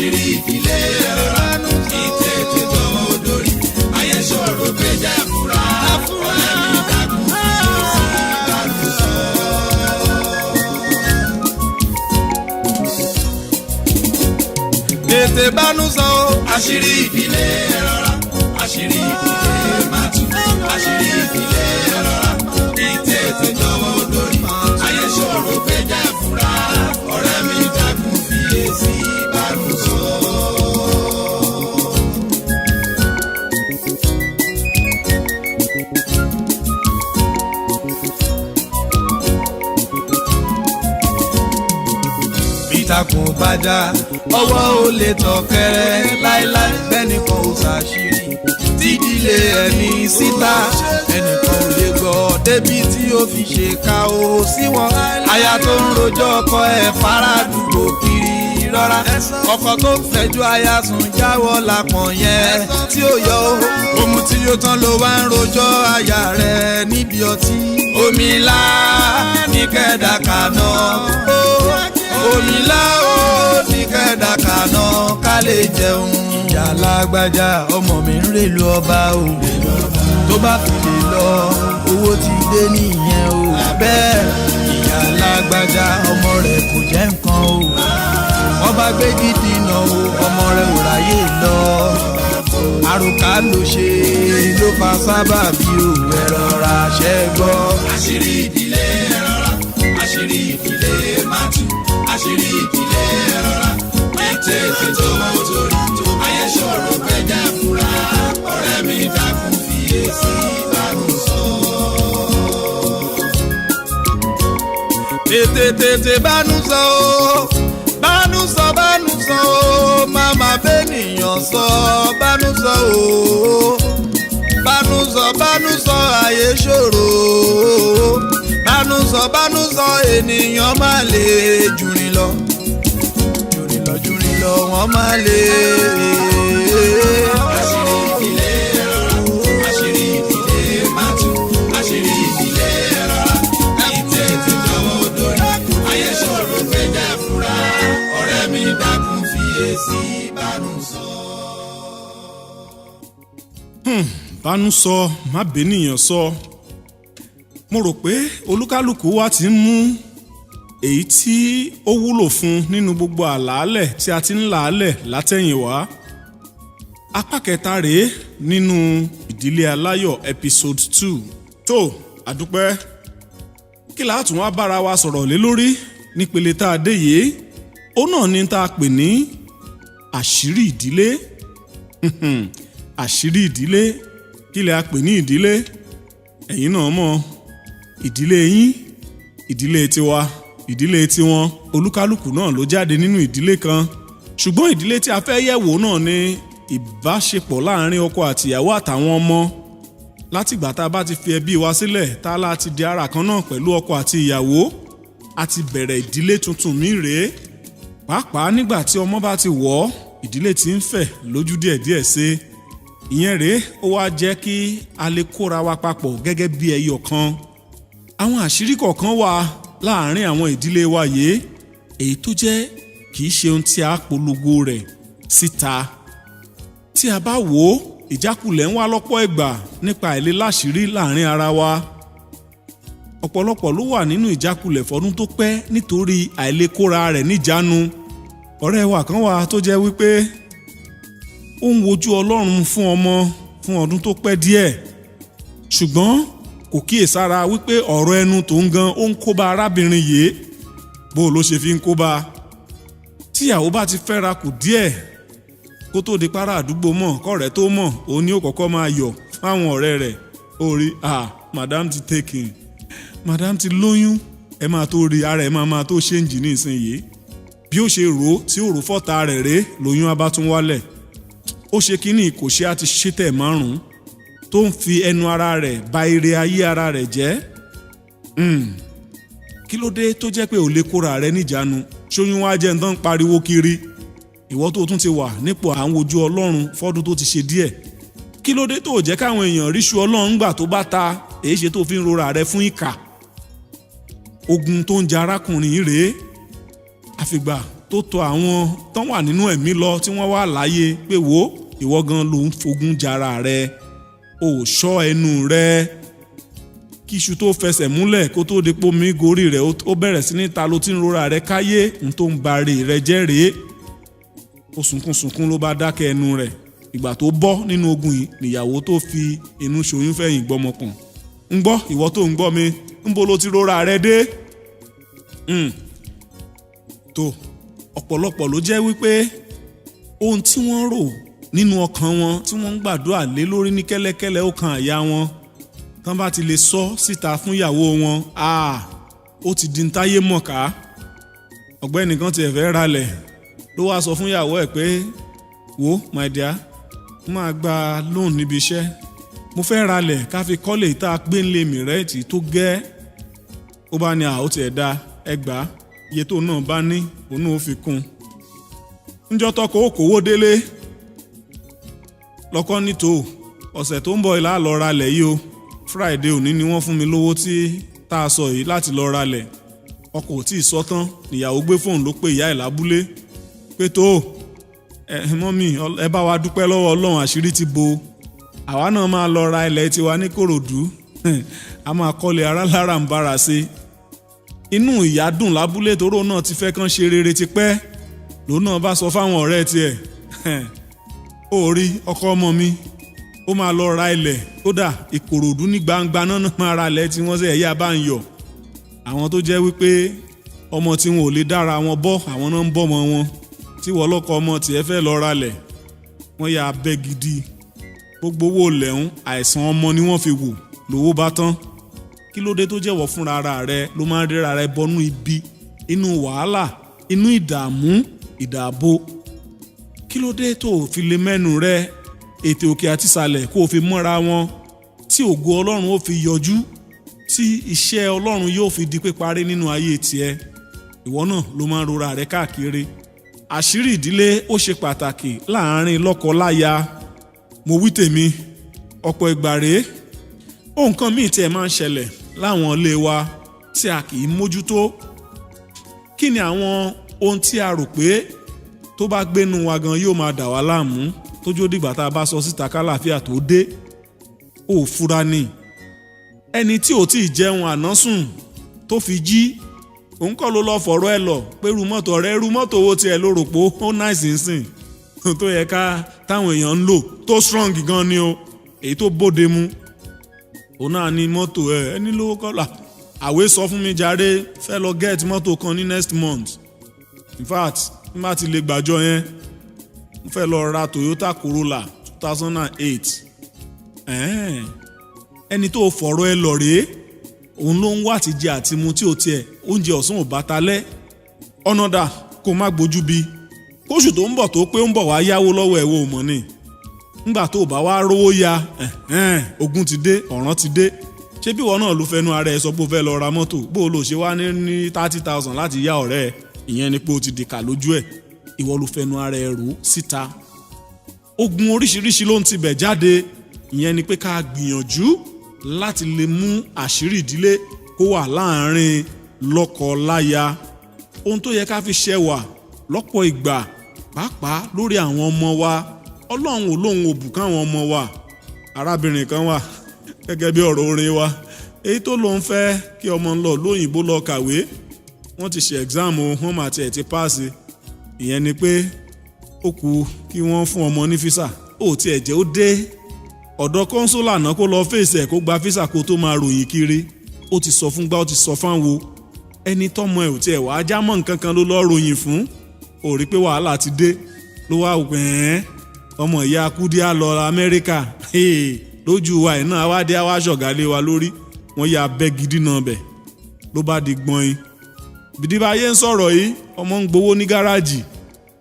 àṣírí ìdílé rọra ìtètè tọwọ́ dórí ayé ṣòro péjà fúra ọ̀rẹ́ mi dákun fiyèsí ìbánu sọ. tètè bánú sọ o. àṣírí ìdílé rọra àṣírí ìdílé máa tú àṣírí ìdílé rọra ìtètè tọwọ́ dórí ayé ṣòro péjà fúra ọ̀rẹ́ mi dákun fiyèsí ìbánu sọ. ìtàkùn bàjá ọwọ́ ò lè tọ̀kẹ́rẹ́ láéláé bẹ́nìkan ò ṣàṣírí tídìlé ẹni síta ẹnìkan ò lè gbọ́ débi tí ó fi ṣe ká o sí wọn. aya tó ń rojọ́ ọkọ ẹ̀ fárádùgbò kiri rọra ọkọ tó ń fẹjọ́ aya sùn jáwọ́ lápọ̀n yẹn tí ó yọ o. omu tí yóò tán ló wá ń rojọ́ aya rẹ̀ níbi ọtí. omi ńlá ní kẹ́ẹ̀dàkà náà omi ńlá ó ní kẹ́ẹ̀dàkà náà ká lè jẹun. ìyá lágbájá ọmọ mi ń rèlú ọba o tó bá fi lè lọ owó ti dé nìyẹn o. bẹ́ẹ̀ ìyá lágbájá ọmọ rẹ̀ kò jẹ́ nǹkan o wọ́n bá gbé gidi náà o ọmọ rẹ̀ ò ráyè lọ. àròkà ló ṣe ló fa sábàbí o ẹ rọra ṣẹ́ gbọ́. àṣírí ìdílé rọra àṣírí ìdílé máa tú àṣírí ìdílé rọra ìtètè tọwọ́ dórí ayé ṣòro péjà fúra ọ̀rẹ́ mi dákun fiyèsí ìbánu sọ. tètè bánú sọ o bánú sọ o máma bẹ́nìyàn sọ bánú sọ o bánú sọ ayé ṣòro bánú sọ ènìyàn má lè jùrìn lọ wọ́n má lè. àṣírí ìdílé rọra àṣírí ìdílé máa tú àṣírí ìdílé rọra ìtètè tọwọ́ dórí ayé ṣòro péjà fúra ọ̀rẹ́ mi dákun fiyèsí ìbánu sọ. bánú sọ má bẹ́nìyàn sọ mo rò pé olúkálùkù wa ti ń mú èyí tí ó wúlò fún nínú gbogbo àlàálẹ̀ tí a ti ń làálẹ̀ látẹ̀yìnwá. apá kẹta rèé nínú ìdílé aláyọ̀ episode 2. tó àdúpẹ́ kí la tún wá bára wa sọ̀rọ̀ lé lórí nípele tá a dé yìí ó náà ní tá a pè ní àṣírí ìdílé. àṣírí ìdílé kí lè a pè ní ìdílé ẹ̀yin náà mọ̀ ìdílé yín ìdílé tiwa ìdílé tiwọn olúkálùkù náà ló jáde nínú ìdílé kan ṣùgbọ́n ìdílé tí a fẹ́ yẹ̀wò náà ni ìbáṣepọ̀ láàrin ọkọ àtìyàwó àtàwọn ọmọ látìgbà tá a bá ti fi ẹbí wa sílẹ̀ tá a láti di ara kan náà pẹ̀lú ọkọ àti ìyàwó a ti bẹ̀rẹ̀ ìdílé tuntun míì rèé pàápàá nígbà tí ọmọ bá ti wọ̀ ọ́ ìdílé tí ń fẹ̀ lójú díẹ̀díẹ̀ sí ìyẹn rèé ó wá jẹ́ kí a lè kóra wa papọ̀ gẹ́gẹ́ bí ẹyọ kan. àwọn àṣírí kọ̀ọ̀kan wà láàárín àwọn ìdílé wa yìí èyí tó jẹ́ kì í ṣe ohun tí a polongo rẹ̀ síta. tí a bá wò ó ìjákulẹ̀ ń wá lọ́pọ̀ ìgbà nípa àìlèláṣìírí láàárín ara wa. ọ̀pọ̀lọpọ̀ ló wà nínú ìjákulẹ̀ fọdún tó pẹ́ nítorí àìlèkóra rẹ̀ níjánu. ọ̀rẹ́ wa kan wà tó jẹ́ wípé ó ń wojú Ọlọ́run fún ọmọ fún ọdún tó pẹ́ díẹ̀ ṣùgbọ́n kò kíyèsára wípé ọ̀rọ̀ ẹnu tó ń gan ó ń kóbá arábìnrin yìí bó ló ṣe fi ń kóbá. tíyàwó bá ti fẹ́ra kù díẹ̀ kó tó di para àdúgbò mọ̀ kọ́rẹ́ tó mọ̀ òun ni ó kọ́kọ́ máa yọ̀ fáwọn ọ̀rẹ́ rẹ̀ ó rí madam ti taken madam ti lóyún ẹ máa tó rí ara ẹ máa tó ṣéǹjì ní ìsinyìí bí ó ṣe rò ó tí ó rò fọ́ta rẹ̀ rèé lóyún á bá tún wálẹ̀ ó ṣe kínní kò ṣe àti ṣètẹ̀ márùn-ún tó ń fi ẹnu ara rẹ̀ ba ire ayé ara rẹ̀ jẹ́. kí ló dé tó jẹ́ pé ò lè kóra rẹ̀ níjàánu ṣóyún wá jẹ́ nǹkan pariwo kiri ìwọ tó tún ti wà nípò à ń wojú Ọlọ́run fọ́dún tó ti ṣe díẹ̀ kí ló dé tó jẹ́ káwọn èèyàn ríṣu Ọlọ́run gbà tó bá ta èyí ṣe tó fi ń rora rẹ̀ fún ìkà. ogun tó ń ja arákùnrin rèé àfìgbà tó tọ̀ àwọn tán wà nínú ẹ̀mí lọ tí wọ́n wà láyé pé wò ìwọ gan ló ń fogun jara rẹ ò ṣọ́ ẹnu rẹ kíṣu tó fẹsẹ̀ múlẹ̀ kó tó depo mi gorí rẹ̀ ó bẹ̀rẹ̀ sí ní ta ló ti ń rora rẹ̀ káyé n tó ń ba rè rẹ̀ jẹ́ rèé ó sunkún ló bá dákẹ́ ẹnu rẹ̀ ìgbà tó bọ́ nínú ogun yìí nìyàwó tó fi inú ṣoyún fẹ̀yìn gbọ́mọ pọ̀n ń gbọ́ ìwọ tó ń gbọ́ mi ń bo ló ti rora rẹ̀ dé tó ọ̀pọ̀lọpọ̀ ló jẹ́ wípé ohun tí wọ́n rò nínú ọkàn wọn tí wọ́n ń gbàdúrà lé lórí ní kẹ́lẹ́kẹ́lẹ́ ó kan àyà wọn tán bá ti lè sọ síta fún ìyàwó wọn ó ti di ntáyé mọ̀ká ọ̀gbẹ́ni kan tiẹ̀ fẹ́ ralẹ̀ ló wá sọ fún ìyàwó ẹ̀ pé wo my dear máa gba loan níbi iṣẹ́ mo fẹ́ ralẹ̀ ká fi kọ́lé tá a gbé ńlẹ̀ mìrẹ́ẹ̀tì tó gẹ́ ó bá ní ó tiẹ̀ da ẹgbàá iye tó náà bá ní òun náà ó fi kún níjọ́ tọkọ ó kówó délé lọ́kọ́ nítò ọ̀sẹ̀ tó ń bọ̀ ìlà lọ ralẹ̀ yìí o Friday òní ni wọ́n fún mi lówó tí tá a sọ yìí láti lọ ralẹ̀ ọkọ ò tí ì sọ tán níyàwó gbé fóònù ló pé ìyá ẹ̀ lábúlé pé tó mọ́mì ẹ bá wa dúpẹ́ lọ́wọ́ Ọlọ́run àṣírí ti bo àwa náà máa lọ ra ilẹ̀ tiwa ní Kòròdú a máa kọ́lé ara lára ń bára ṣe inú ìyá dùn lábúlé tóró náà ti fẹ́ kán ṣe rere tipẹ́ lòun náà bá sọ fáwọn ọ̀rẹ́ tiẹ̀ ó rí ọkọ ọmọ mi ó máa lọ ra ilẹ̀ kódà Ìkòròdú ní gbangba náà máa ra ilẹ̀ tí wọ́n ṣe ẹ̀yà bá ń yọ̀ àwọn tó jẹ́ wípé ọmọ tí wọn ò lè dára wọn bọ́ àwọn náà ń bọ́mọ wọn tí wọ́n lọ́kọ ọmọ tiẹ̀ fẹ́ lọ ra ilẹ̀ wọ́n yà abẹ́ gidi gbogbo owó lẹ́hún àìsàn ọmọ ni wọ́n fi wò lówó bá tán kí ló dé tó jẹ́wọ́ fúnra ara rẹ ló máa ń rẹ́ra rẹ bọ́nú ibi inú wàhálà inú ìdààmú ìdààbò kí ló dé tó fi lè mẹ́nu rẹ ètè òkè àti ìsàlẹ̀ kó o fi mọ́ra wọn tí ògo Ọlọ́run ó fi yọjú tí iṣẹ́ Ọlọ́run yóò fi di píparí nínú ayé tiẹ̀ ìwọ náà ló máa ń rora rẹ káàkiri àṣírí ìdílé ó ṣe pàtàkì láàárín lọ́kọ-láya mo wí tèmi ọ̀pọ̀ ìgbà rèé ohun kan míì tí ẹ máa ń ṣẹlẹ̀ láwọn ilé wa tí a kì í mójútó kí ni àwọn ohun tí a rò pé tó bá gbénu wa gan yóò máa dà wá láàmú tójó dìgbà tá a bá sọ síta kálàáfíà tó dé ó fura ni ẹni tí ò tí ì jẹun àná sùn tó fi jí òun kọ́ ló lọ fọ̀rọ̀ ẹ lọ pé ru mọ́tò owó tiẹ̀ ló rò pé ó náìsì ń sìn tó yẹ ká táwọn èèyàn ń lò tó strong gan ni o èyí tó bóde mu òun náà ní mọ́tò ẹni lówó kọ́là àwé sọ fún mi jàre fẹ́ lọ get mọ́tò kan ní next month in fact n bá ti lè gbàjọ yẹn mo fẹ́ lọ ra Toyota Corolla 2008 ẹni tó fọ̀rọ̀ ẹ lọ rèé òun ló ń wá àti jẹ àti mu tí ò tiẹ̀ oúnjẹ ọ̀sán ò bá talẹ́ ọ̀nà dà kó má gbójú bí kóṣù tó ń bọ̀ tó pé ó ń bọ̀ wá yáwó lọ́wọ́ ẹ̀ wo mọ̀ ni ńgbà tó bá wá rówó ya ogun ti dé ọ̀ràn ti dé ṣé bí wọn náà ló fẹnu ara ẹ sọ pé ó fẹ́ lọ ra mọ́tò bó o lò ṣe wá ní 30,000 láti yá ọ̀rẹ́ ẹ ìyẹn ni pé o ti dìkà lójú ẹ̀ ìwọ ló fẹnu ara ẹ rò síta ogun oríṣiríṣi ló ń tibẹ̀ jáde ìyẹn ni pé ká gbìyànjú láti lè mú àṣírí ìdílé kó wà láàárín lọ́kọ-láya ohun tó yẹ ká fi ṣẹwà lọ́pọ̀ ìgbà pàápàá lórí àwọn ọmọ wa Ọlọ́run ò lóun ò bùkún àwọn ọmọ wa arábìnrin kan wà gẹ́gẹ́ bí ọ̀rọ̀ orin wa èyí tó lóun fẹ́ kí ọmọ ń lọ lóyìnbó lọ kàwé wọ́n ti ṣe exam wọ́n mà tiẹ̀ ti páàsì ìyẹn ni pé ó kù kí wọ́n fún ọmọ ní físà ó tiẹ̀ jẹ́ ó dé ọ̀dọ̀ kọ́ńsólà náà kó lọ fèsì ẹ̀ kó gba físà kó tó máa ròyìn kiri ó ti sọ fún gbá ó ti sọ fáwọn ẹni tọ́mọ ẹ̀ ò tiẹ̀ wá jámọ́ nǹkan kan ló lọ́ọ́ ròyìn fún ó rí pé wàhálà ti dé ló wá gbẹ̀ẹ́n ọmọ ìyá kúdí á lọ Amẹ́ríkà lójú wa iná awádé àwa ṣọ̀gálé wa lórí wọ́n ya abẹ́ gidi náà bẹ̀ ló bá di gbọ́n bìdíbáyé ń sọ̀rọ̀ yìí ọmọ ń gbowó ní gáràjì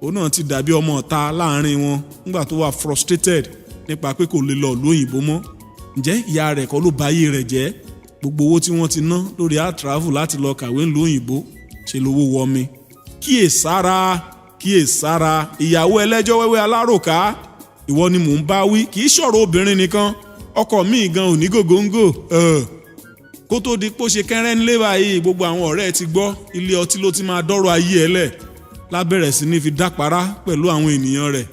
òun náà ti dàbí ọmọ ọ̀ta láàrin wọn nígbà tó wà frustrated nípa pé kò lè lọ lóyìnbó mọ́ ǹjẹ́ ìyá rẹ̀ kọ́ ló bà ayé rẹ̀ jẹ́ gbogbo owó tí wọ́n ti ná lórí air travel láti lọ kàwé lóyìnbó ṣe lówó wọmi kíyèsára ìyàwó ẹlẹ́jọ́ wẹ́wẹ́ aláròká ìwọ ni mò ń bá wí kì í ṣọ̀rọ̀ obìnrin nìkan ọkọ mi gan ò ní gògóńgò kó tó di pé ó ṣe kẹ́rẹ́ nílé báyìí gbogbo àwọn ọ̀rẹ́ ti gbọ́ ilé ọtí ló ti máa dọ́rọ̀ ayé ẹ̀ lẹ̀ lábẹ̀rẹ̀ sí ní fi dápárá pẹ̀lú àwọn ènìyàn rẹ̀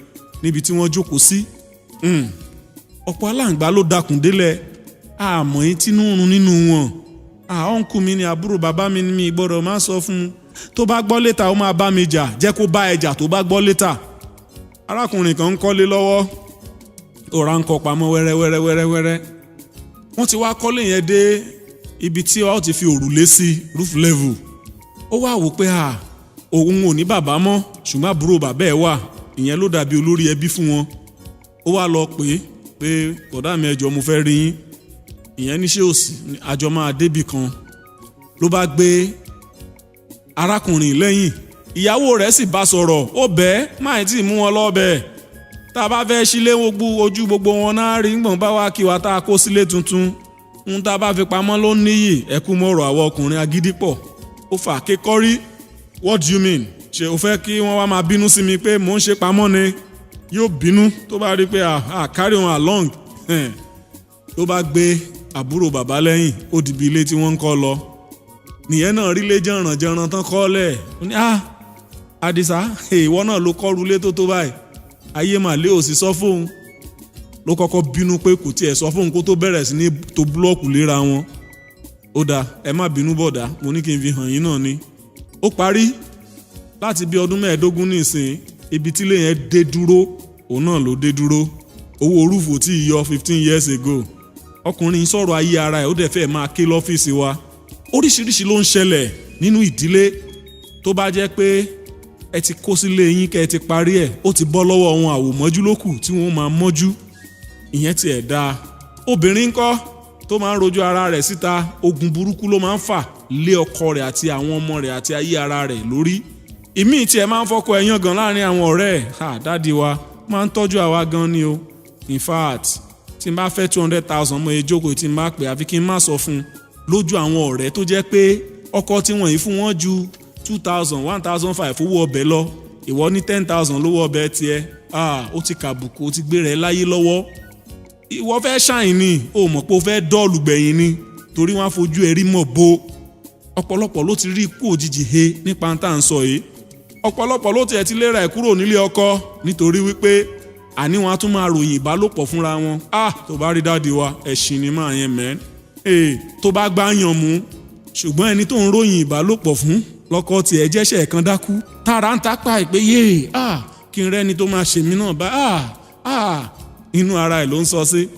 níbi tí wọ́n jókòó sí. ọ̀pọ̀ aláǹgbá ló dakùn délẹ̀ àmọ́ yín tínú run nínú wọn. ọ̀nkù mi ni àbúrò bàbá mi ni mi gbọ́dọ̀ má sọ fún un. tó bá gbọ́ létà ó máa bá mi jà, jẹ́ kó bá ẹ jà tó bá gbọ́ létà. arákùnrin kan ń kọ́lé lọ́wọ́, ó ra ń kọ́ pamọ́ wẹ́rẹ́wẹ́rẹ́wẹ́rẹ́. wọ́n ti wá kọ́lé yẹn dé ibi tí ó ti fi òrùlé sí roof level. ó wá wò pé òun ò ní bàbá mọ́ ṣùgbọ́n àbúrò bàbá ẹ̀ wà, ìyẹn ló dàbí olórí ẹbí fún wọn. ó wá lọ pé bọ̀dá mi ẹ jọ̀ọ́ mo fẹ́ rí yín. ìyẹn ní ṣé òsì àjọ máa débì kan. ló bá gbé arákùnrin lẹ́yìn, ìyàwó rẹ̀ sì bá sọ̀rọ̀, ó bẹ́ẹ̀ máì tí ì mú wọn lọ́bẹ̀. tá a bá fẹ́ sílé ojú gbogbo wọn náà rí gbọ̀n bá wá kí wa tá a kó sílé tuntun. ń tá a bá fi pamọ́ ló níyì, ẹkú mọ́rọ̀ àwọn ọkùnrin agídí pọ̀. ó fà kékọ́rí. What do you mean? ṣé o fẹ́ kí wọ́n wá máa bínú sí mi pé mò ń ṣe pamọ́ ni? yóò bínú tó bá rí pé carry on along. ló bá gbé àbúrò bàbá lẹ́yìn, ó dìbí ilé tí wọ́n ń kọ́ lọ. nìyẹn náà rí lé jẹ̀rànjẹ̀ràn tán kọ́lẹ̀. ó ní Àdìsá ìwọ náà ló kọ́ru ilé tó báyìí, ayé màlé ò sì sọ fóun. ló kọ́kọ́ bínú pé kò tiẹ̀ sọ fóun kó tó bẹ̀rẹ̀ sí ní to búlọ́ọ̀kù léra wọn. ó dáa ẹ má bínú bọ̀dá, mo ní kí n fi hàn yín náà ni. ó parí láti bí ọdún 15 nísìn, ibi tílé yẹn dé dúró òun náà ló dé dúró. owó rúfù tí ì yọ 15 years ago. ọkùnrin sọ̀rọ̀ ayé ara ẹ̀ ó dẹ̀ fẹ́ máa ké lọ́fíìsì wa. oríṣiríṣi ló ń ṣẹlẹ̀ nínú ìdílé. tó bá jẹ́ pé ẹ ti kó sílé yín kẹ́ ẹ ti parí ẹ̀, ó ti bọ́ lọ́wọ́ wọn àwòmọ́jú lókù tí wọ́n máa mọ́jú. ìyẹn ti ẹ̀ dáa. obìnrin ńkọ́ tó máa ń rojú ara rẹ̀ síta, ogun burúkú ló máa ń fà lé ọkọ rẹ̀ àti àwọn ọmọ rẹ̀ àti ayé ara rẹ̀ lórí. ìmíì tí ẹ máa ń fọkọ ẹ̀yán gan láàrin àwọn ọ̀rẹ́ ẹ̀. dádì wa máa ń tọ́jú àwa gan ni o. in fact tí n bá fẹ́ 200,000 mọ ìjókòó tí n bá pè àfi kí n má sọ fún un lójú àwọn ọ̀rẹ́ tó jẹ́ pé ọkọ tí wọ́n yìí fún wọn ju 2,000 1,500 owó ọbẹ̀ lọ, ìwọ ní 10,000 lówó ọbẹ̀ tiẹ̀. ó ti kàbùkù, ó ti gbé rẹ̀ láyé lọ́wọ́. ìwọ fẹ́ ṣàìn ni, o mọ̀ pé o fẹ́ dọ́ọ̀lù gbẹ̀yìn ni, torí wọ́n á fojú ẹ̀rí mọ̀ bo. ọ̀pọ̀lọpọ̀ ló ti rí ikú òjijì he nípa tá à ń sọ yìí. ọ̀pọ̀lọpọ̀ ló tiẹ̀ ti léra ẹ̀ kúrò nílé ọkọ nítorí wípé àní wọn á tún máa ròyìn ìbálòpọ̀ fúnra wọn. tó bá rí dáàdi wa ẹ̀sìn ni máa yẹn mẹ́. tó bá gbá yàn mú, ṣùgbọ́n ẹni tó ń ròyìn ìbálòpọ̀ fún lọ́kọ tiẹ̀ jẹ́ṣẹ̀ kan dákú. tára ń tápá ìpé kí n rẹ́ni tó máa ṣèmí náà bá inú ara ẹ̀ ló ń sọ sí.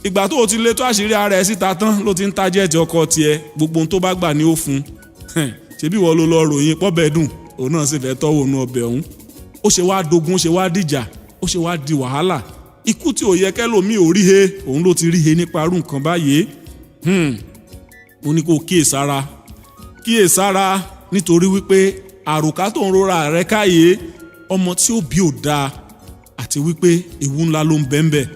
ìgbà tó o ti lé tó àṣírí ara ẹ̀ síta tán ló ti ń tájẹ́ẹ̀tì ọkọ tiẹ̀, gbogbo ohun tó bá gbà ní ó fún. ṣebí ìwọ ló lọ ròyìn pọ́bẹ̀ dùn, òun náà sì fẹ́ tọ́wọ́ inú ọbẹ̀ ọ̀hún. ó ṣe wá dogun, ó ṣe wá dìjà, ó ṣe wá di wàhálà. ikú tí ò yẹ kẹ́lòmíì ò rí he, òun ló ti rí he nípa irú nǹkan báyìí. mo ní kó kíyèsára nítorí wípé àròká tó ń rora rẹ̀ káyé ọmọ tí ó bí ò dáa, àti wípé ewu ńlá ló ń bẹ́ńbẹ́.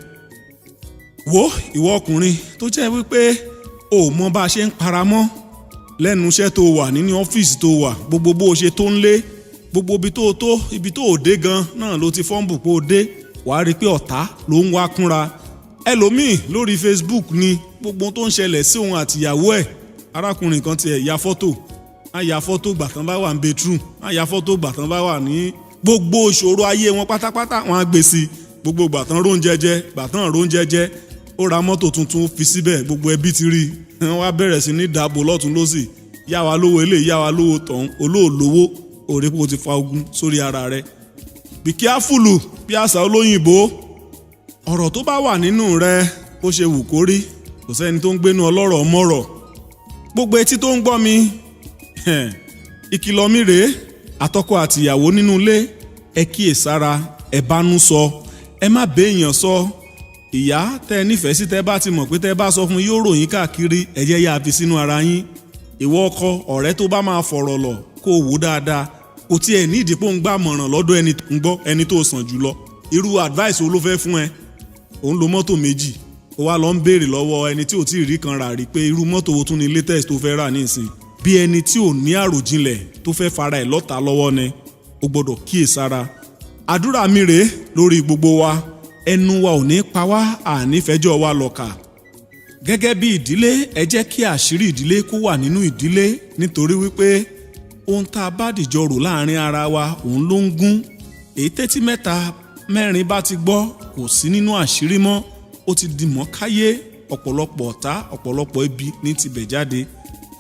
wo ìwọ ọkùnrin tó jẹ́ wípé o ò mọ bá a ṣe ń paramọ́ lẹ́nu iṣẹ́ tó wà nínú ọ́fíìsì tó wà, gbogbo bó o ṣe tó ń lé, gbogbo ibi tó ò dé gan náà ló ti fọ́ǹbù pé o dé. wàá rí i pé ọ̀tá ló ń wá kúnra. ẹlòmíì lórí Facebook ni gbogbo tó ń ṣẹlẹ̀ sí òun àtìyàwó ẹ̀. arákùnrin kan tiẹ̀ ya fọ́tò, á ya fọ́tò gbàtàn bá wà ní bedroom, á ya fọ́tò gbàtàn bá wà ní gbogbo ìṣòro ayé wọn pátápátá wọn á gbé sí gbogbo gbàtàn róúnjẹ jẹ. ó ra mọ́tò tuntun fi síbẹ̀, gbogbo ẹbí ti rí i. wọ́n wá bẹ̀rẹ̀ sí ní dàbò lọ́tún lọ́sì, yá wa lówó eléyìí, yá wa lówó tọ̀hún, olóòlówó òrè pé o ti fa ogun sórí ara rẹ̀. be careful bí àṣà olóyìnbó. ọ̀rọ̀ tó bá wà nínú rẹ̀ bó ṣe wù kó rí, kò sẹ́ni tó ń gbénu ọlọ́rọ̀ mọ́rọ̀. gbogbo etí tó ń gbọ́ mi, ìkìlọ̀ mi rèé, àtọkọ àtìyàwó nínú ilé, ẹ kíyèsára, ẹ bánú sọ, ẹ má béèyàn sọ. ìyá tẹ́ ẹ nífẹ̀ẹ́ sí, tẹ́ bá ti mọ̀ pé tẹ́ bá sọ fún yóò ròyìn káàkiri, ẹ jẹ́ yá fi sínú ara yín. ìwọ ọkọ, ọ̀rẹ́ tó bá máa fọ̀rọ̀ lọ kó o wò dáadáa, kò tiẹ̀ ní ìdí pé ó ń gbà mọ̀ràn lọ́dọ̀ ẹni tó ń gbọ́, ẹni tó sàn jù lọ. irú advice wo ló fẹ́ fún ẹ? òun lo mọ́tò méjì, ó wá lọ ń béèrè lọ́wọ́ ẹni tí ò tí ì rí kan rà rí pé irú mọ́tò wo tún ni latest tó fẹ́ rà nísìn. bí ẹni tí ò ní àròjinlẹ̀ tó fẹ́ fara ẹ̀ lọ́ta lọ́wọ́ ni. o gbọ́dọ̀ kíyèsára. àdúrà mi rèé lórí gbogbo wa, ẹnu wa ò ní pa wá, ànífẹ́jọ́ wa lọ́kà. gẹ́gẹ́ bí ìdílé, ẹ jẹ́ kí àṣírí ìdílé kó wà nínú ìdílé, nítorí wípé ohun tá a bá dìjọ rò láàrin ara wa òun ló ń gún. èyí tẹ́tí mẹ́ta mẹ́rin bá ti gbọ́ kò sí nínú àṣírí mọ́, ó ti di mọ́káyé. ọ̀pọ̀lọpọ̀ ọ̀tá ọ̀pọ̀lọpọ̀ ibi ní tibẹ̀ jáde.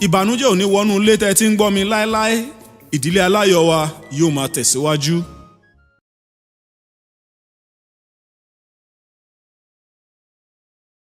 ìbànújẹ́ ò ní wọnú ilé tẹ́ ti ń gbọ́ mi láéláé. ìdílé aláyọ̀ wa yóò máa tẹ̀síwájú.